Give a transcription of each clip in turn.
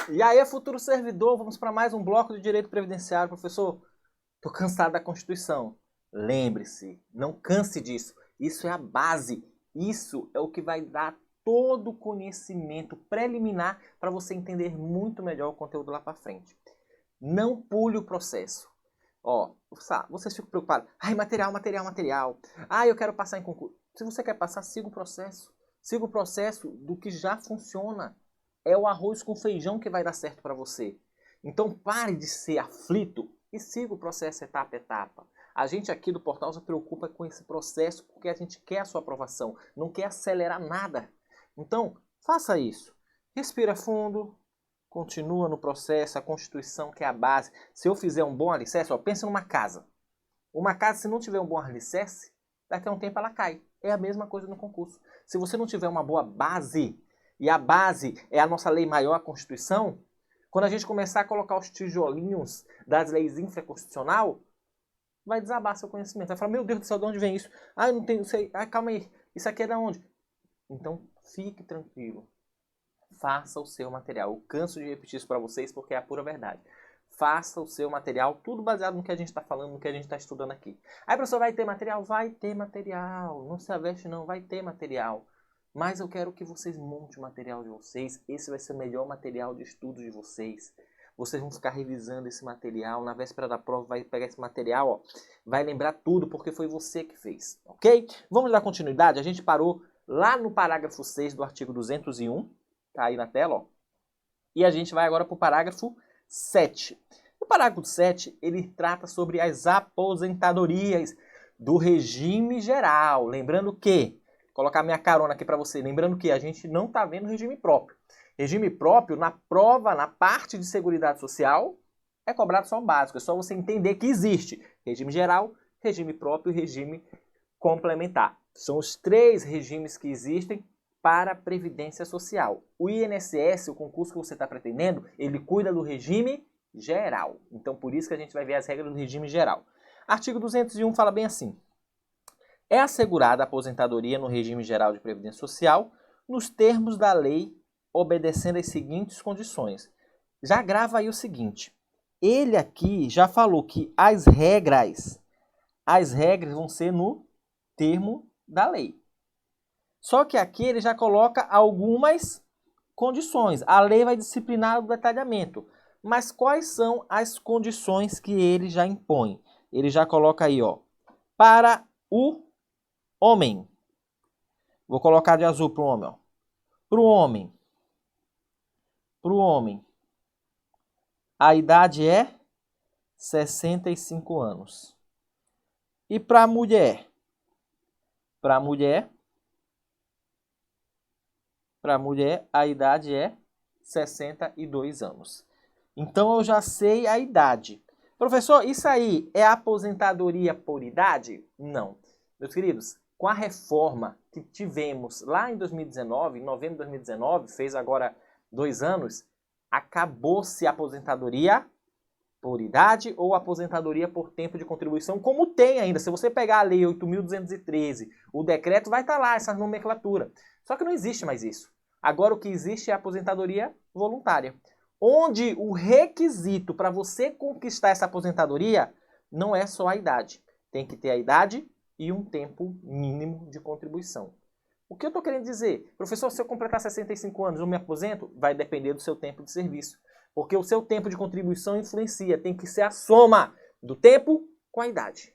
E aí, futuro servidor, vamos para mais um bloco de direito previdenciário. Professor, tô cansado da Constituição. Lembre-se, não canse disso. Isso é a base. Isso é o que vai dar todo o conhecimento preliminar para você entender muito melhor o conteúdo lá para frente. Não pule o processo. Ó, vocês ficam preocupados. Ai, material. Ai, eu quero passar em concurso. Se você quer passar, siga o processo. Siga o processo do que já funciona. É o arroz com feijão que vai dar certo para você. Então pare de ser aflito e siga o processo etapa a etapa. A gente aqui do portal se preocupa com esse processo porque a gente quer a sua aprovação, não quer acelerar nada. Então, faça isso. Respira fundo, continua no processo, a Constituição que é a base. Se eu fizer um bom alicerce, ó, pensa numa casa. Uma casa, se não tiver um bom alicerce, daqui a um tempo ela cai. É a mesma coisa no concurso. Se você não tiver uma boa base, e a base é a nossa lei maior, a Constituição, quando a gente começar a colocar os tijolinhos das leis infraconstitucional, vai desabar seu conhecimento. Vai falar, meu Deus do céu, de onde vem isso? Ah, eu não tenho, sei. Ah, calma aí, isso aqui é de onde? Então, fique tranquilo. Faça o seu material. Eu canso de repetir isso para vocês porque é a pura verdade. Faça o seu material, tudo baseado no que a gente está falando, no que a gente está estudando aqui. Aí, professor, vai ter material? Vai ter material. Não se aveste não, vai ter material. Mas eu quero que vocês montem o material de vocês. Esse vai ser o melhor material de estudo de vocês. Vocês vão ficar revisando esse material. Na véspera da prova vai pegar esse material, ó, vai lembrar tudo porque foi você que fez, ok? Vamos dar continuidade? A gente parou lá no parágrafo 6 do artigo 201. Tá aí na tela, ó. E a gente vai agora para o parágrafo 7. O parágrafo 7, ele trata sobre as aposentadorias do regime geral. Lembrando que colocar minha carona aqui para você. Lembrando que a gente não está vendo regime próprio. Regime próprio, na prova, na parte de Seguridade Social, é cobrado só o básico. É só você entender que existe regime geral, regime próprio e regime complementar. São os 3 regimes que existem para a Previdência Social. O INSS, o concurso que você está pretendendo, ele cuida do regime geral. Então, por isso que a gente vai ver as regras do regime geral. Artigo 201 fala bem assim. É assegurada a aposentadoria no regime geral de previdência social nos termos da lei, obedecendo às seguintes condições. Já grava aí o seguinte. Ele aqui já falou que as regras vão ser no termo da lei. Só que aqui ele já coloca algumas condições. A lei vai disciplinar o detalhamento. Mas quais são as condições que ele já impõe? Ele já coloca aí, ó, para o homem. Vou colocar de azul para o homem, ó. Para o homem, a idade é 65 anos. E para a mulher? Para a mulher, a idade é 62 anos. Então, eu já sei a idade. Professor, isso aí é aposentadoria por idade? Não. Meus queridos, com a reforma que tivemos lá em 2019, em novembro de 2019, fez agora 2 anos, acabou-se a aposentadoria por idade ou aposentadoria por tempo de contribuição, como tem ainda. Se você pegar a lei 8.213, o decreto vai estar lá, essa nomenclatura. Só que não existe mais isso. Agora o que existe é a aposentadoria voluntária, onde o requisito para você conquistar essa aposentadoria não é só a idade. Tem que ter a idade e um tempo mínimo de contribuição. O que eu estou querendo dizer? Professor, se eu completar 65 anos, eu me aposento? Vai depender do seu tempo de serviço. Porque o seu tempo de contribuição influencia. Tem que ser a soma do tempo com a idade.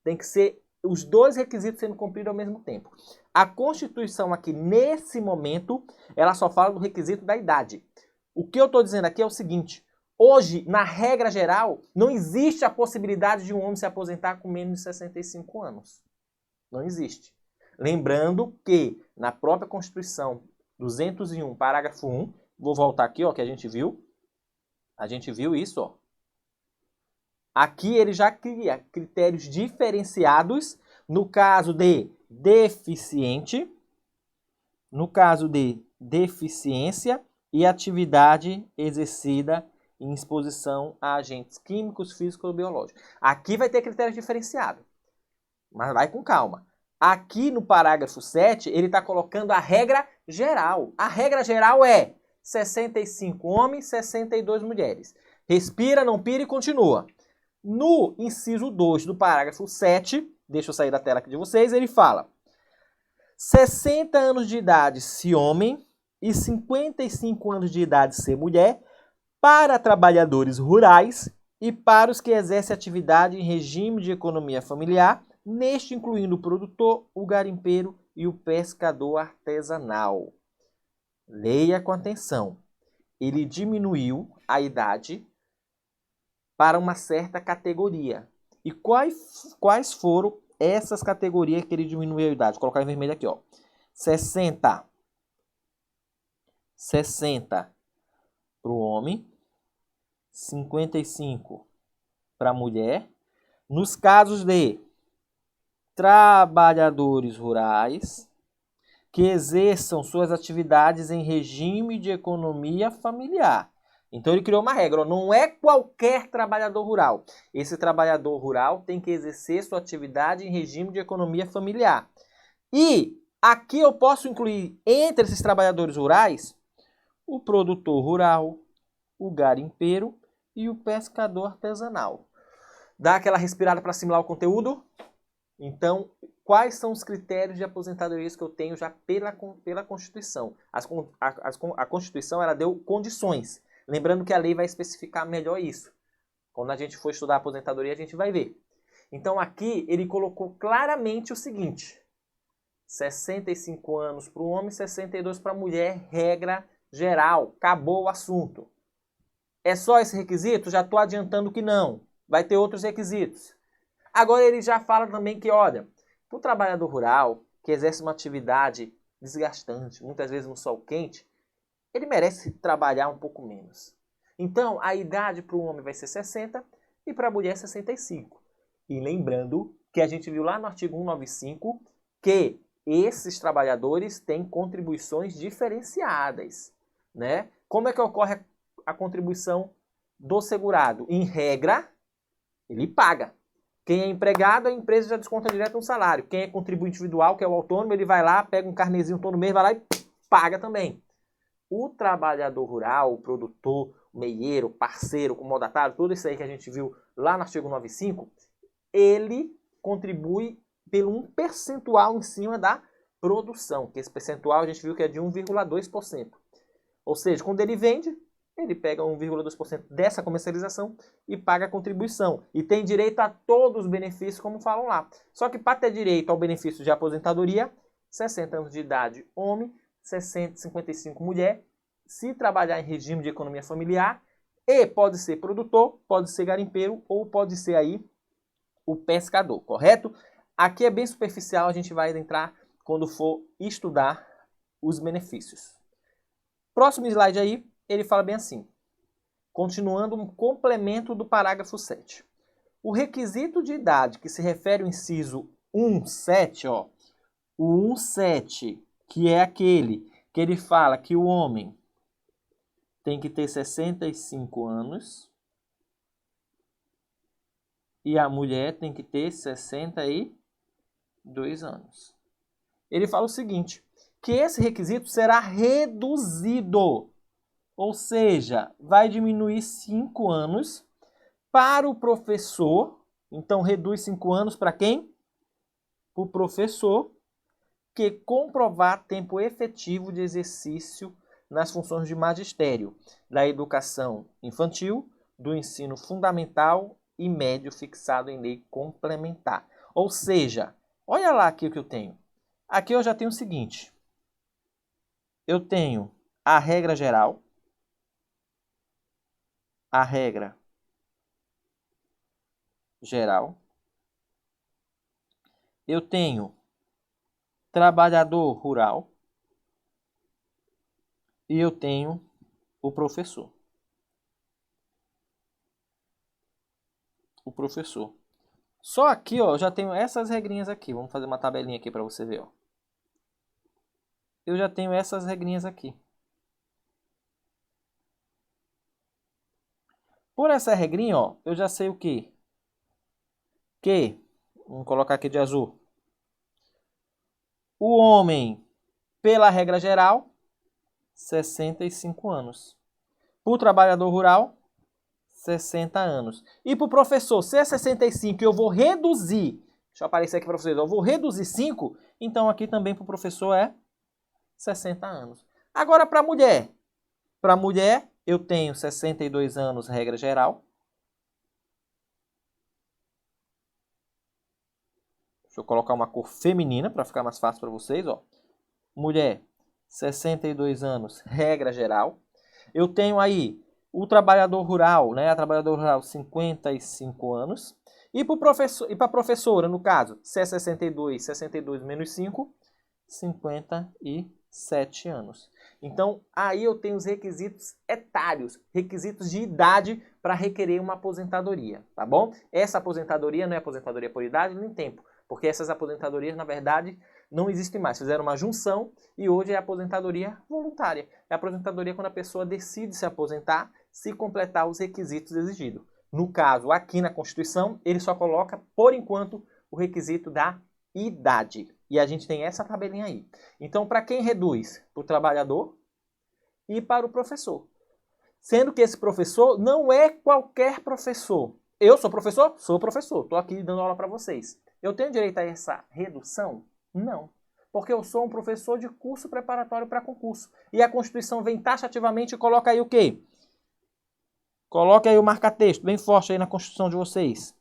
Tem que ser os 2 requisitos sendo cumpridos ao mesmo tempo. A Constituição aqui, nesse momento, ela só fala do requisito da idade. O que eu estou dizendo aqui é o seguinte. Hoje, na regra geral, não existe a possibilidade de um homem se aposentar com menos de 65 anos. Não existe. Lembrando que, na própria Constituição 201, parágrafo 1, vou voltar aqui, ó, que a gente viu. A gente viu isso, ó. Aqui ele já cria critérios diferenciados no caso de deficiente, no caso de deficiência e atividade exercida em exposição a agentes químicos, físicos ou biológicos. Aqui vai ter critério diferenciado. Mas vai com calma. Aqui no parágrafo 7, ele está colocando a regra geral. A regra geral é 65 homens, 62 mulheres. Respira, não pira e continua. No inciso 2 do parágrafo 7, deixa eu sair da tela aqui de vocês, ele fala 60 anos de idade se homem e 55 anos de idade se mulher para trabalhadores rurais e para os que exercem atividade em regime de economia familiar, neste incluindo o produtor, o garimpeiro e o pescador artesanal. Leia com atenção. Ele diminuiu a idade para uma certa categoria. E quais foram essas categorias que ele diminuiu a idade? Vou colocar em vermelho aqui, ó. 60 para o homem, 55 para a mulher. Nos casos de trabalhadores rurais que exerçam suas atividades em regime de economia familiar. Então ele criou uma regra, não é qualquer trabalhador rural. Esse trabalhador rural tem que exercer sua atividade em regime de economia familiar. E aqui eu posso incluir entre esses trabalhadores rurais o produtor rural, o garimpeiro e o pescador artesanal. Dá aquela respirada para assimilar o conteúdo? Então, quais são os critérios de aposentadorias que eu tenho já pela Constituição? A Constituição ela deu condições. Lembrando que a lei vai especificar melhor isso. Quando a gente for estudar a aposentadoria, a gente vai ver. Então, aqui ele colocou claramente o seguinte: 65 anos para o homem, 62 para a mulher, regra geral. Acabou o assunto. É só esse requisito? Já estou adiantando que não. Vai ter outros requisitos. Agora ele já fala também que, olha, para o trabalhador rural, que exerce uma atividade desgastante, muitas vezes no sol quente, ele merece trabalhar um pouco menos. Então, a idade para o homem vai ser 60 e para a mulher 65. E lembrando que a gente viu lá no artigo 195 que esses trabalhadores têm contribuições diferenciadas, né? Como é que ocorre a contribuição do segurado? Em regra, ele paga. Quem é empregado, a empresa já desconta direto no salário. Quem é contribuinte individual, que é o autônomo, ele vai lá, pega um carnezinho todo mês, vai lá e paga também. O trabalhador rural, o produtor, o meieiro, o parceiro, o comodatário, tudo isso aí que a gente viu lá no artigo 95, ele contribui pelo um percentual em cima da produção, que esse percentual a gente viu que é de 1,2%. Ou seja, quando ele vende, ele pega 1,2% dessa comercialização e paga a contribuição. E tem direito a todos os benefícios, como falam lá. Só que para ter direito ao benefício de aposentadoria, 60 anos de idade, homem, 55 mulher, se trabalhar em regime de economia familiar, e pode ser produtor, pode ser garimpeiro ou pode ser aí o pescador, correto? Aqui é bem superficial, a gente vai entrar quando for estudar os benefícios. Próximo slide aí, ele fala bem assim, continuando um complemento do parágrafo 7. O requisito de idade que se refere ao inciso 1.7, ó, o 1.7, que é aquele que ele fala que o homem tem que ter 65 anos e a mulher tem que ter 62 anos. Ele fala o seguinte, que esse requisito será reduzido, ou seja, vai diminuir 5 anos para o professor. Então, reduz 5 anos para quem? Para o professor que comprovar tempo efetivo de exercício nas funções de magistério, da educação infantil, do ensino fundamental e médio fixado em lei complementar. Ou seja, olha lá aqui o que eu tenho. Aqui eu já tenho o seguinte. Eu tenho a regra geral, a regra geral. Eu tenho trabalhador rural e eu tenho o professor. O professor. Só aqui, ó, eu já tenho essas regrinhas aqui. Vamos fazer uma tabelinha aqui para você ver, ó. Eu já tenho essas regrinhas aqui. Por essa regrinha, ó, eu já sei o quê? Que Vamos colocar aqui de azul. O homem, pela regra geral, 65 anos. Para o trabalhador rural, 60 anos. E para o professor, se é 65 e eu vou reduzir, deixa eu aparecer aqui para vocês, eu vou reduzir 5, então aqui também para o professor é 60 anos. Agora para a mulher eu tenho 62 anos, regra geral. Deixa eu colocar uma cor feminina para ficar mais fácil para vocês, ó. Mulher, 62 anos, regra geral. Eu tenho aí o trabalhador rural, né? A trabalhadora rural, 55 anos. E para professor, e para a professora, no caso, se é 62, 62 menos 5, 57 anos. Então, aí eu tenho os requisitos etários, requisitos de idade para requerer uma aposentadoria, tá bom? Essa aposentadoria não é aposentadoria por idade nem tempo, porque essas aposentadorias, na verdade, não existem mais. Fizeram uma junção e hoje é a aposentadoria voluntária. É a aposentadoria quando a pessoa decide se aposentar se completar os requisitos exigidos. No caso, aqui na Constituição, ele só coloca, por enquanto, o requisito da idade. E a gente tem essa tabelinha aí. Então, para quem reduz? Para o trabalhador e para o professor. Sendo que esse professor não é qualquer professor. Eu sou professor? Sou professor. Estou aqui dando aula para vocês. Eu tenho direito a essa redução? Não. Porque eu sou um professor de curso preparatório para concurso. E a Constituição vem taxativamente e coloca aí o quê? Coloca aí o marca-texto bem forte aí na Constituição de vocês.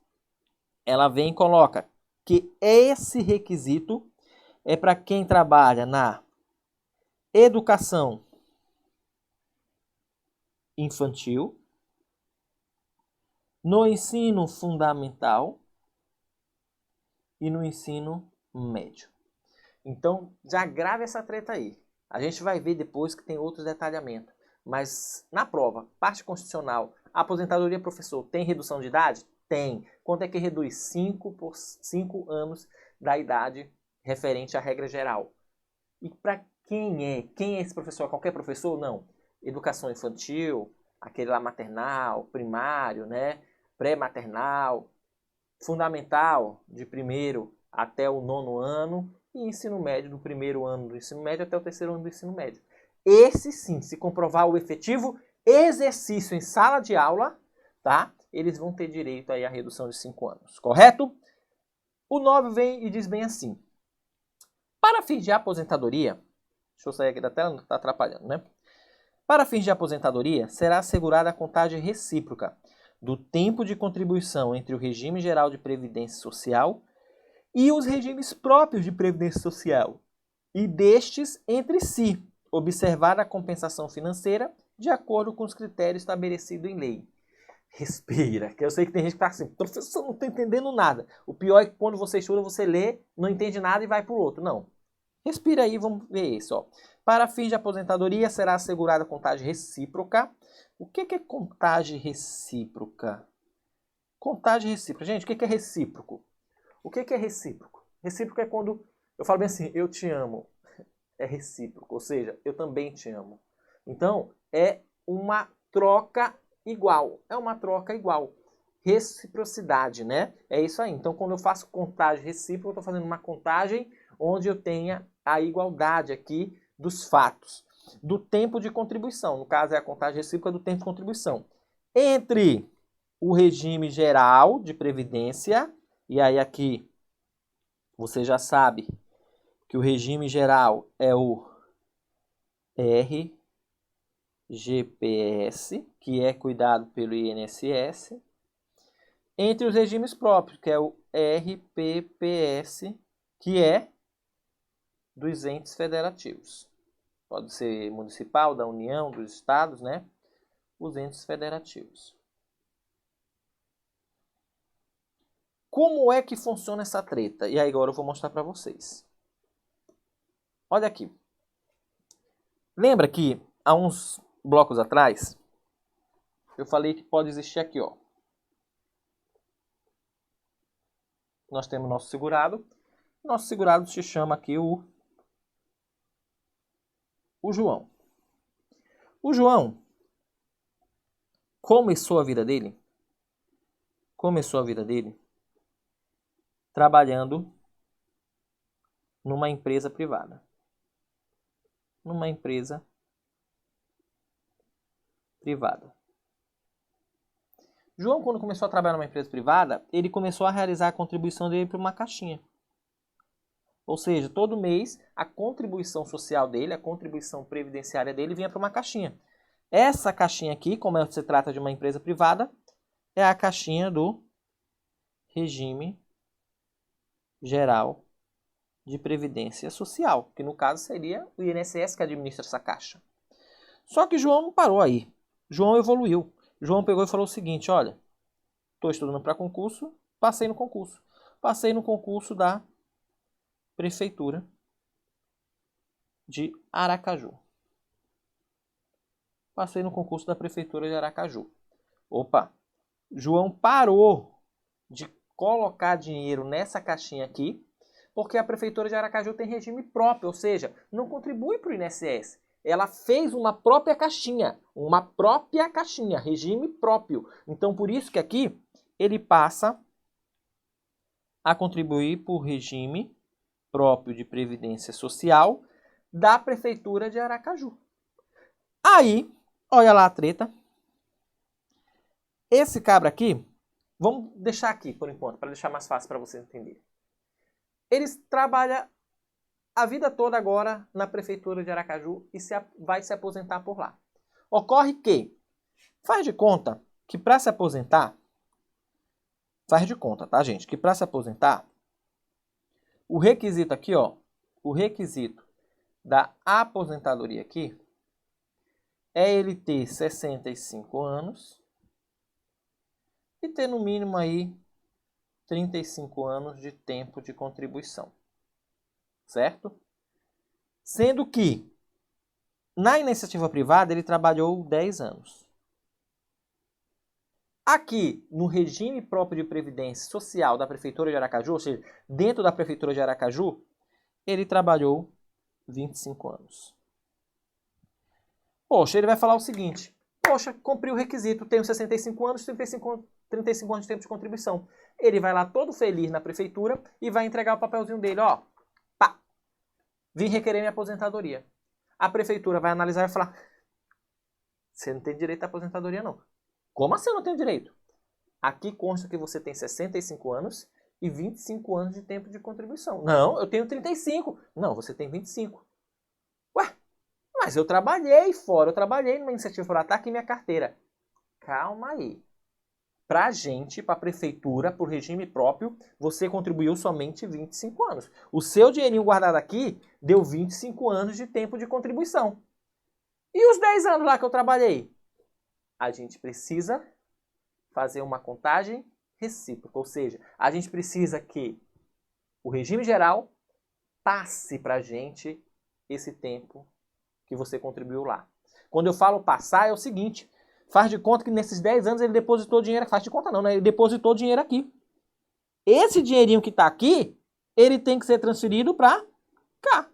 Ela vem e coloca que esse requisito é para quem trabalha na educação infantil, no ensino fundamental e no ensino médio. Então, já grave essa treta aí. A gente vai ver depois que tem outros detalhamentos. Mas na prova, parte constitucional, a aposentadoria professor tem redução de idade? Tem. Quanto é que reduz? 5 anos da idade referente à regra geral. E para quem é? Quem é esse professor? Qualquer professor? Não. Educação infantil, aquele lá maternal, primário, né? Pré-maternal, fundamental, de 1º até o 9º ano, e ensino médio, do 1º ano do ensino médio até o 3º ano do ensino médio. Esse sim, se comprovar o efetivo exercício em sala de aula, tá? Eles vão ter direito aí à redução de 5 anos, correto? O 9 vem e diz bem assim: para fins de aposentadoria, deixa eu sair aqui da tela, não está atrapalhando, né? Para fins de aposentadoria, será assegurada a contagem recíproca do tempo de contribuição entre o regime geral de previdência social e os regimes próprios de previdência social, e destes entre si, observar a compensação financeira de acordo com os critérios estabelecidos em lei. Respira, que eu sei que tem gente que está assim, professor, não estou entendendo nada. O pior é que quando você estuda, você lê, não entende nada e vai para o outro. Não. Respira aí, vamos ver isso. Ó. Para fins de aposentadoria, será assegurada contagem recíproca. O que é contagem recíproca? Contagem recíproca. Gente, o que é recíproco? O que é recíproco? Recíproco é quando eu falo bem assim, eu te amo. É recíproco, ou seja, eu também te amo. Então, é uma troca igual. É uma troca igual. Reciprocidade, né? É isso aí. Então, quando eu faço contagem recíproca, eu estou fazendo uma contagem onde eu tenha a igualdade aqui dos fatos. Do tempo de contribuição. No caso, é a contagem recíproca do tempo de contribuição. Entre o regime geral de previdência, e aí aqui você já sabe que o regime geral é o RGPS, que é cuidado pelo INSS, entre os regimes próprios, que é o RPPS, que é dos entes federativos. Pode ser municipal, da União, dos estados, né? Os entes federativos. Como é que funciona essa treta? E aí agora eu vou mostrar para vocês. Olha aqui. Lembra que há uns blocos atrás eu falei que pode existir aqui, ó. Nós temos nosso segurado. Nosso segurado se chama aqui o João. O João começou a vida dele trabalhando numa empresa privada. Numa empresa privada. João, quando começou a trabalhar numa empresa privada, ele começou a realizar a contribuição dele para uma caixinha. Ou seja, todo mês a contribuição social dele, a contribuição previdenciária dele vinha para uma caixinha. Essa caixinha aqui, como se trata de uma empresa privada, é a caixinha do Regime Geral de Previdência Social, que no caso seria o INSS que administra essa caixa. Só que João não parou aí. João evoluiu. João pegou e falou o seguinte, olha, estou estudando para concurso, passei no concurso. Passei no concurso da Prefeitura de Aracaju. Passei no concurso da Prefeitura de Aracaju. Opa! João parou de colocar dinheiro nessa caixinha aqui, porque a Prefeitura de Aracaju tem regime próprio, ou seja, não contribui para o INSS. Ela fez uma própria caixinha, regime próprio. Então, por isso que aqui ele passa a contribuir por regime próprio de Previdência Social da Prefeitura de Aracaju. Aí, olha lá a treta. Esse cabra aqui, vamos deixar aqui por enquanto, para deixar mais fácil para você entender. Ele trabalha a vida toda agora na Prefeitura de Aracaju e vai se aposentar por lá. Ocorre que, faz de conta que para se aposentar, faz de conta, tá, gente? Que para se aposentar, o requisito aqui, ó, o requisito da aposentadoria aqui é ele ter 65 anos e ter no mínimo aí 35 anos de tempo de contribuição. Certo? Sendo que na iniciativa privada ele trabalhou 10 anos. Aqui, no regime próprio de previdência social da Prefeitura de Aracaju, ou seja, dentro da Prefeitura de Aracaju, ele trabalhou 25 anos. Poxa, ele vai falar o seguinte, poxa, cumpri o requisito, tenho 65 anos, 35 anos de tempo de contribuição. Ele vai lá todo feliz na Prefeitura e vai entregar o papelzinho dele, ó, pá, vim requerer minha aposentadoria. A Prefeitura vai analisar e vai falar, você não tem direito à aposentadoria não. Como assim eu não tenho direito? Aqui consta que você tem 65 anos e 25 anos de tempo de contribuição. Não, eu tenho 35. Não, você tem 25. Ué, mas eu trabalhei fora, eu trabalhei numa iniciativa fora, tá aqui minha carteira. Calma aí. Pra gente, pra prefeitura, por regime próprio, você contribuiu somente 25 anos. O seu dinheirinho guardado aqui deu 25 anos de tempo de contribuição. E os 10 anos lá que eu trabalhei? A gente precisa fazer uma contagem recíproca, ou seja, a gente precisa que o regime geral passe para a gente esse tempo que você contribuiu lá. Quando eu falo passar, é o seguinte, faz de conta que nesses 10 anos ele depositou dinheiro, faz de conta não, né? Ele depositou dinheiro aqui. Esse dinheirinho que está aqui, ele tem que ser transferido para cá.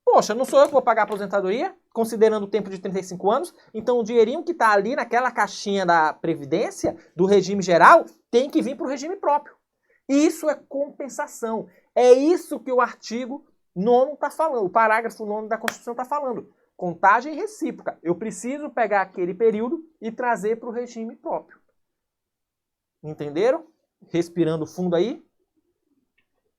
Poxa, não sou eu que vou pagar a aposentadoria, considerando o tempo de 35 anos, então o dinheirinho que está ali naquela caixinha da Previdência, do regime geral, tem que vir para o regime próprio. Isso é compensação. É isso que o artigo 9º está falando, o parágrafo 9º da Constituição está falando. Contagem recíproca. Eu preciso pegar aquele período e trazer para o regime próprio. Entenderam? Respirando fundo aí.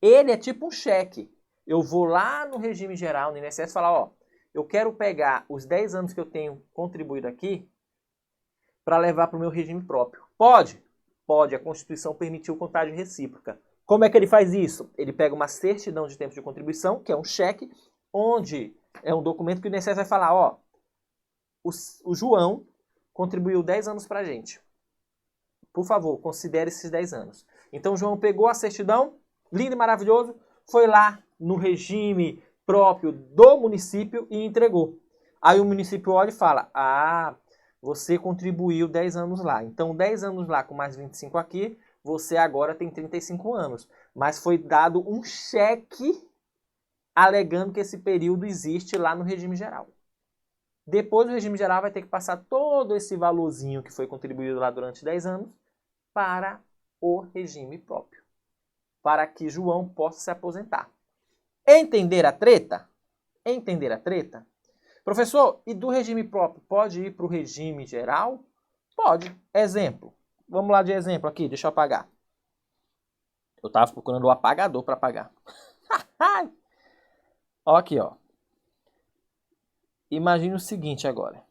Ele é tipo um cheque. Eu vou lá no regime geral, no INSS, e falar, ó, eu quero pegar os 10 anos que eu tenho contribuído aqui para levar para o meu regime próprio. Pode? Pode. A Constituição permitiu contagem recíproca. Como é que ele faz isso? Ele pega uma certidão de tempo de contribuição, que é um cheque, onde é um documento que o INSS vai falar, ó, o João contribuiu 10 anos para a gente. Por favor, considere esses 10 anos. Então o João pegou a certidão, lindo e maravilhoso, foi lá no regime próprio do município e entregou. Aí o município olha e fala, ah, você contribuiu 10 anos lá. Então 10 anos lá com mais 25 aqui, você agora tem 35 anos. Mas foi dado um cheque alegando que esse período existe lá no regime geral. Depois o regime geral vai ter que passar todo esse valorzinho que foi contribuído lá durante 10 anos para o regime próprio. para que João possa se aposentar. Entender a treta? Entender a treta? Professor, e do regime próprio, pode ir para o regime geral? Pode. Exemplo. Vamos lá de exemplo aqui, deixa eu apagar. Eu estava procurando o apagador para apagar. Ó aqui, ó. Imagine o seguinte agora.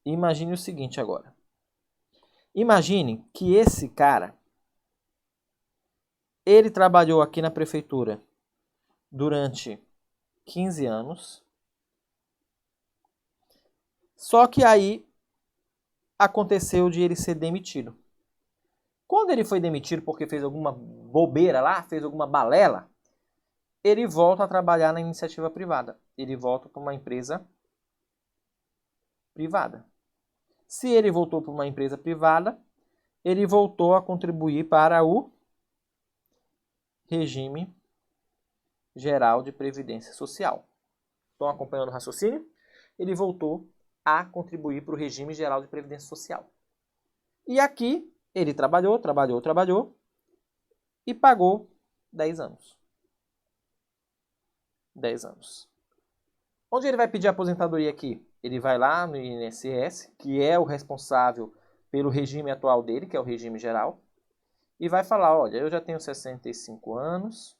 Imagine o seguinte agora. Imagine que esse cara, ele trabalhou aqui na prefeitura durante 15 anos. Só que aí aconteceu de ele ser demitido. Quando ele foi demitido porque fez alguma bobeira lá, fez alguma balela, ele volta a trabalhar na iniciativa privada. Ele volta para uma empresa privada. Se ele voltou para uma empresa privada, ele voltou a contribuir para o regime geral de previdência social. Estão acompanhando o raciocínio? Ele voltou a contribuir para o regime geral de previdência social. E aqui ele trabalhou e pagou 10 anos. 10 anos. Onde ele vai pedir aposentadoria aqui? Ele vai lá no INSS, que é o responsável pelo regime atual dele, que é o regime geral, e vai falar, olha, eu já tenho 65 anos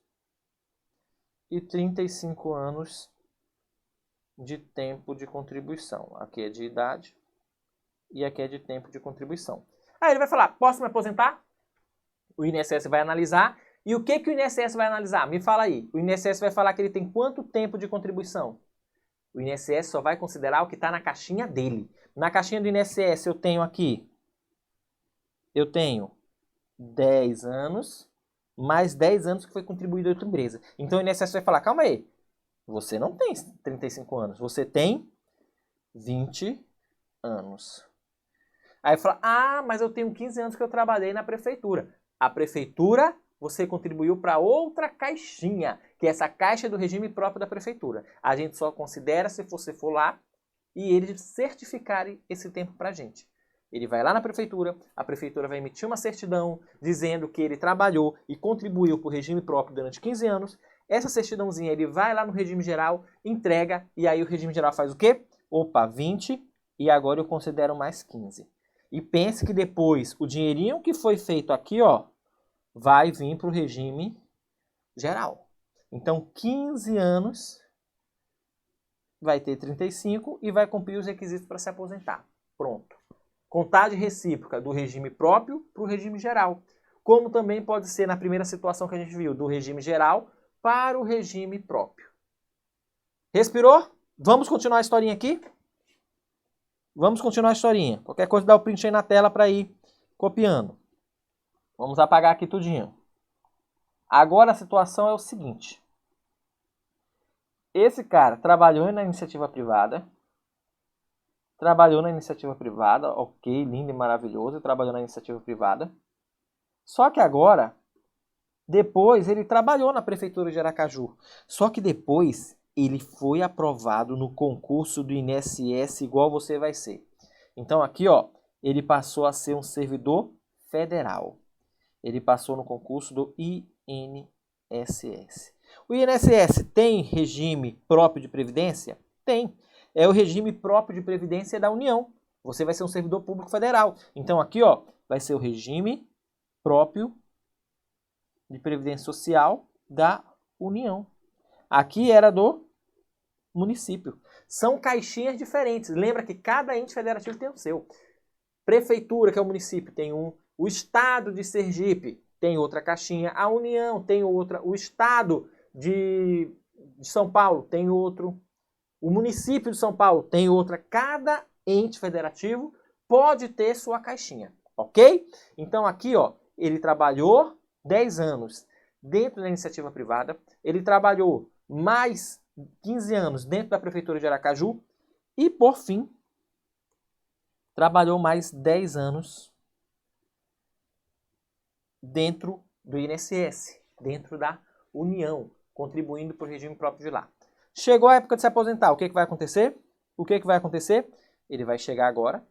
e 35 anos de tempo de contribuição. Aqui é de idade e aqui é de tempo de contribuição. Aí ele vai falar, posso me aposentar? O INSS vai analisar. E o que o INSS vai analisar? Me fala aí. O INSS vai falar que ele tem quanto tempo de contribuição? O INSS só vai considerar o que está na caixinha dele. Na caixinha do INSS eu tenho aqui, 10 anos, mais 10 anos que foi contribuído em outra empresa. Então o INSS vai falar, calma aí, você não tem 35 anos, você tem 20 anos. Aí fala, mas eu tenho 15 anos que eu trabalhei na prefeitura. A prefeitura, você contribuiu para outra caixinha, que é essa caixa do regime próprio da prefeitura. A gente só considera se você for lá e eles certificarem esse tempo para a gente. Ele vai lá na prefeitura, a prefeitura vai emitir uma certidão dizendo que ele trabalhou e contribuiu para o regime próprio durante 15 anos. Essa certidãozinha ele vai lá no regime geral, entrega, e aí o regime geral faz o quê? Opa, 20 e agora eu considero mais 15. E pense que depois o dinheirinho que foi feito aqui, ó, vai vir para o regime geral. Então 15 anos vai ter 35 e vai cumprir os requisitos para se aposentar. Pronto. Contagem recíproca do regime próprio para o regime geral. Como também pode ser na primeira situação que a gente viu, do regime geral para o regime próprio. Respirou? Vamos continuar a historinha aqui? Vamos continuar a historinha. Qualquer coisa dá o print aí na tela para ir copiando. Vamos apagar aqui tudinho. Agora a situação é o seguinte. Esse cara trabalhou na iniciativa privada. Ok, lindo e maravilhoso, trabalhou na iniciativa privada. Só que agora, depois ele trabalhou na prefeitura de Aracaju. Só que depois ele foi aprovado no concurso do INSS igual você vai ser. Então aqui, ó, ele passou a ser um servidor federal. Ele passou no concurso do INSS. O INSS tem regime próprio de previdência? Tem. É o regime próprio de previdência da União. Você vai ser um servidor público federal. Então aqui, ó, vai ser o regime próprio de previdência social da União. Aqui era do município. São caixinhas diferentes. Lembra que cada ente federativo tem o seu. Prefeitura, que é o município, tem um. O estado de Sergipe tem outra caixinha. A União tem outra. O estado de São Paulo tem outro. O município de São Paulo tem outra. Cada ente federativo pode ter sua caixinha, ok? Então aqui, ó, ele trabalhou 10 anos dentro da iniciativa privada, ele trabalhou mais 15 anos dentro da prefeitura de Aracaju e, por fim, trabalhou mais 10 anos dentro do INSS, dentro da União, contribuindo para o regime próprio de lá. Chegou a época de se aposentar, o que vai acontecer? Ele vai chegar agora,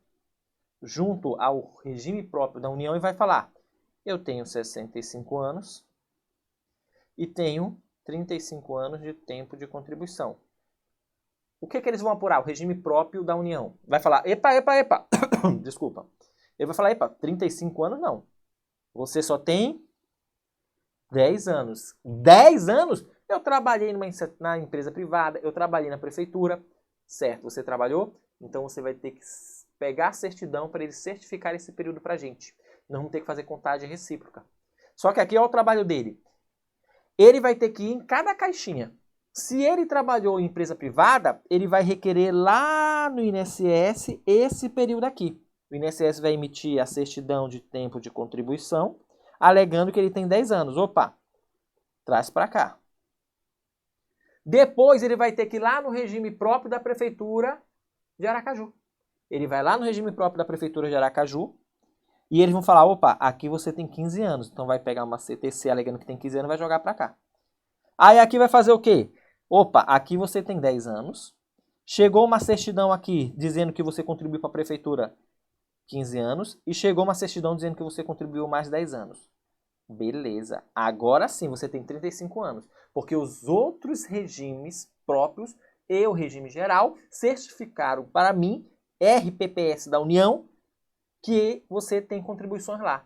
junto ao regime próprio da União, e vai falar, eu tenho 65 anos e tenho 35 anos de tempo de contribuição. O que eles vão apurar? O regime próprio da União. Vai falar, epa. Desculpa. Ele vai falar, epa, 35 anos não. Você só tem 10 anos. 10 anos? Eu trabalhei na empresa privada, eu trabalhei na prefeitura. Certo, você trabalhou? Então você vai ter que pegar a certidão para eles certificar esse período para a gente. Nós vamos ter que fazer contagem recíproca. Só que aqui é o trabalho dele. Ele vai ter que ir em cada caixinha. Se ele trabalhou em empresa privada, ele vai requerer lá no INSS esse período aqui. O INSS vai emitir a certidão de tempo de contribuição, alegando que ele tem 10 anos. Opa, traz para cá. Depois ele vai ter que ir lá no regime próprio da Prefeitura de Aracaju. Ele vai lá no regime próprio da Prefeitura de Aracaju e eles vão falar, opa, aqui você tem 15 anos. Então vai pegar uma CTC alegando que tem 15 anos e vai jogar para cá. Aí aqui vai fazer o quê? Opa, aqui você tem 10 anos. Chegou uma certidão aqui dizendo que você contribuiu para a Prefeitura 15 anos. E chegou uma certidão dizendo que você contribuiu mais 10 anos. Beleza. Agora sim você tem 35 anos. Porque os outros regimes próprios e o regime geral certificaram para mim, RPPS da União, que você tem contribuições lá.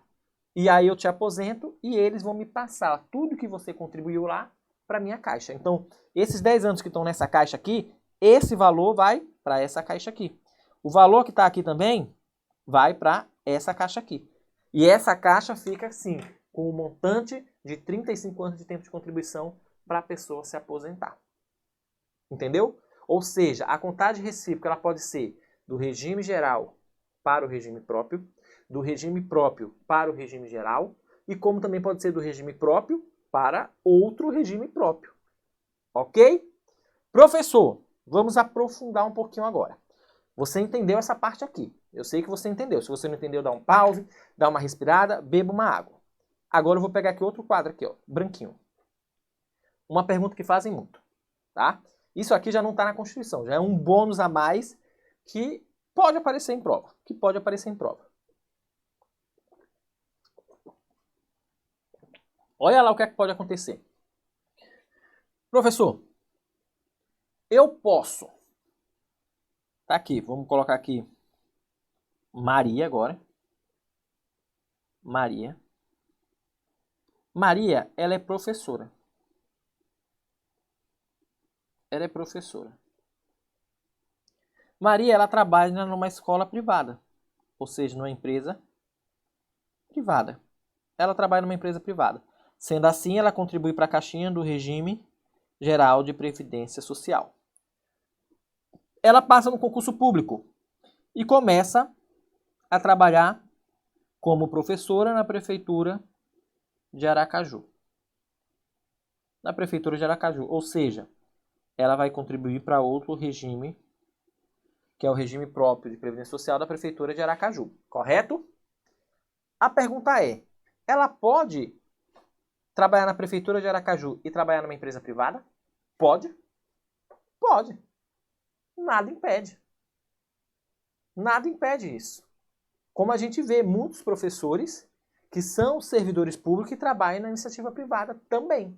E aí eu te aposento e eles vão me passar tudo que você contribuiu lá para minha caixa. Então, esses 10 anos que estão nessa caixa aqui, esse valor vai para essa caixa aqui. O valor que está aqui também vai para essa caixa aqui. E essa caixa fica assim, com um montante de 35 anos de tempo de contribuição para a pessoa se aposentar. Entendeu? Ou seja, a contagem recíproca ela pode ser do regime geral para o regime próprio, do regime próprio para o regime geral, e como também pode ser do regime próprio para outro regime próprio. Ok? Professor, vamos aprofundar um pouquinho agora. Você entendeu essa parte aqui. Eu sei que você entendeu. Se você não entendeu, dá um pause, dá uma respirada, beba uma água. Agora eu vou pegar aqui outro quadro aqui, ó, branquinho. Uma pergunta que fazem muito, tá? Isso aqui já não está na Constituição, já é um bônus a mais que pode aparecer em prova. Olha lá o que é que pode acontecer. Professor, eu posso. Tá aqui, vamos colocar aqui Maria agora. Maria, ela é professora. Maria, ela trabalha numa escola privada, ou seja, numa empresa privada. Ela trabalha numa empresa privada. Sendo assim, ela contribui para a caixinha do regime geral de previdência social. Ela passa no concurso público e começa a trabalhar como professora na prefeitura de Aracaju. Ou seja, ela vai contribuir para outro regime, que é o regime próprio de previdência social da prefeitura de Aracaju. Correto? A pergunta é, ela pode trabalhar na prefeitura de Aracaju e trabalhar numa empresa privada? Pode? Pode. Nada impede. Nada impede isso. Como a gente vê muitos professores que são servidores públicos e trabalham na iniciativa privada também.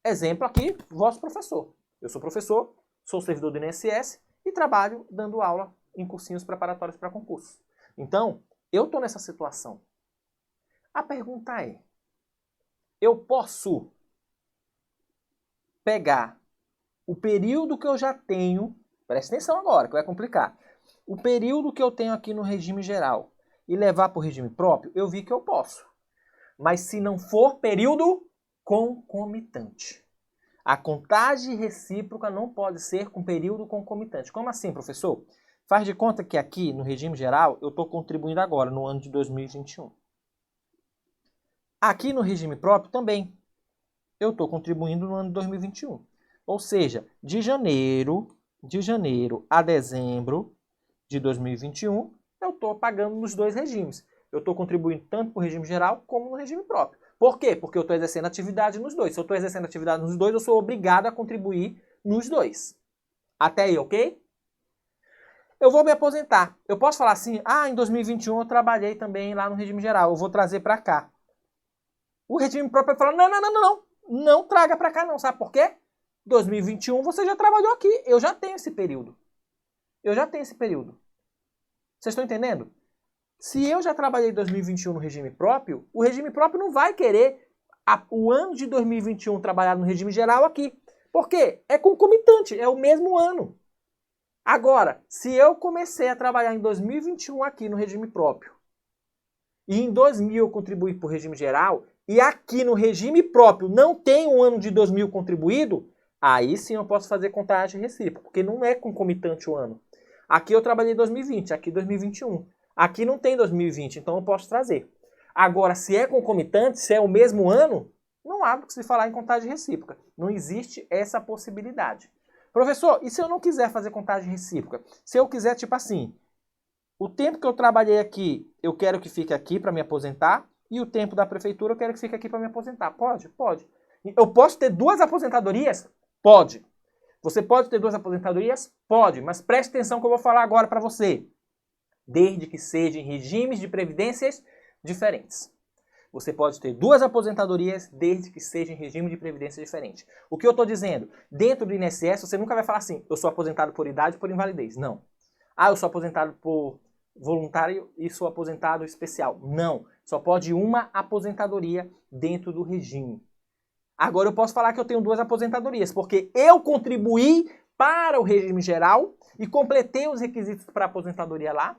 Exemplo aqui, vosso professor. Eu sou professor, sou servidor do INSS e trabalho dando aula em cursinhos preparatórios para concursos. Então, eu estou nessa situação. A pergunta é, eu posso pegar o período que eu já tenho, presta atenção agora que vai complicar, o período que eu tenho aqui no regime geral e levar para o regime próprio? Eu vi que eu posso. Mas se não for período concomitante. A contagem recíproca não pode ser com período concomitante. Como assim, professor? Faz de conta que aqui no regime geral eu estou contribuindo agora, no ano de 2021. Aqui no regime próprio também. Eu estou contribuindo no ano de 2021. Ou seja, de janeiro a dezembro de 2021, eu estou pagando nos dois regimes. Eu estou contribuindo tanto para o regime geral como no regime próprio. Por quê? Porque eu estou exercendo atividade nos dois. Se eu estou exercendo atividade nos dois, eu sou obrigado a contribuir nos dois. Até aí, ok? eu vou me aposentar. Eu posso falar assim, em 2021 eu trabalhei também lá no regime geral, eu vou trazer para cá. O regime próprio vai falar, não traga para cá não, sabe por quê? 2021 você já trabalhou aqui, eu já tenho esse período. Vocês estão entendendo? Se eu já trabalhei em 2021 no regime próprio, o regime próprio não vai querer o ano de 2021 trabalhado no regime geral aqui. Por quê? É concomitante, é o mesmo ano. Agora, se eu comecei a trabalhar em 2021 aqui no regime próprio, e em 2000 eu contribuí para o regime geral, e aqui no regime próprio não tem um ano de 2000 contribuído, aí sim eu posso fazer contagem recíproca, porque não é concomitante o ano. Aqui eu trabalhei em 2020, aqui 2021. Aqui não tem 2020, então eu posso trazer. Agora, se é concomitante, se é o mesmo ano, não há o que se falar em contagem recíproca. Não existe essa possibilidade. Professor, e se eu não quiser fazer contagem recíproca? Se eu quiser, tipo assim, o tempo que eu trabalhei aqui, eu quero que fique aqui para me aposentar, e o tempo da prefeitura eu quero que fique aqui para me aposentar. Pode? Pode. Eu posso ter duas aposentadorias? Pode. Você pode ter duas aposentadorias? Pode, mas preste atenção que eu vou falar agora para você. Desde que sejam regimes de previdências diferentes. Você pode ter duas aposentadorias desde que sejam em regime de previdência diferente. O que eu estou dizendo? Dentro do INSS, você nunca vai falar assim, eu sou aposentado por idade ou por invalidez. Não. Eu sou aposentado por voluntário e sou aposentado especial. Não. Só pode uma aposentadoria dentro do regime. Agora eu posso falar que eu tenho duas aposentadorias, porque eu contribuí para o regime geral e completei os requisitos para a aposentadoria lá.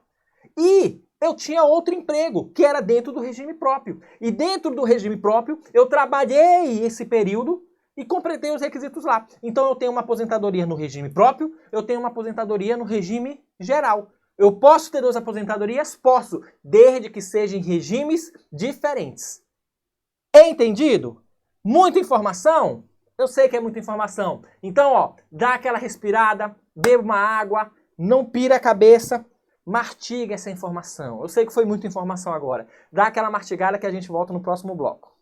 E eu tinha outro emprego, que era dentro do regime próprio. E dentro do regime próprio, eu trabalhei esse período e completei os requisitos lá. Então eu tenho uma aposentadoria no regime próprio, eu tenho uma aposentadoria no regime geral. Eu posso ter duas aposentadorias? Posso, desde que sejam em regimes diferentes. Entendido? Muita informação? Eu sei que é muita informação. Então, dá aquela respirada, beba uma água, não pira a cabeça. Mastiga essa informação. Eu sei que foi muita informação agora. Dá aquela mastigada que a gente volta no próximo bloco.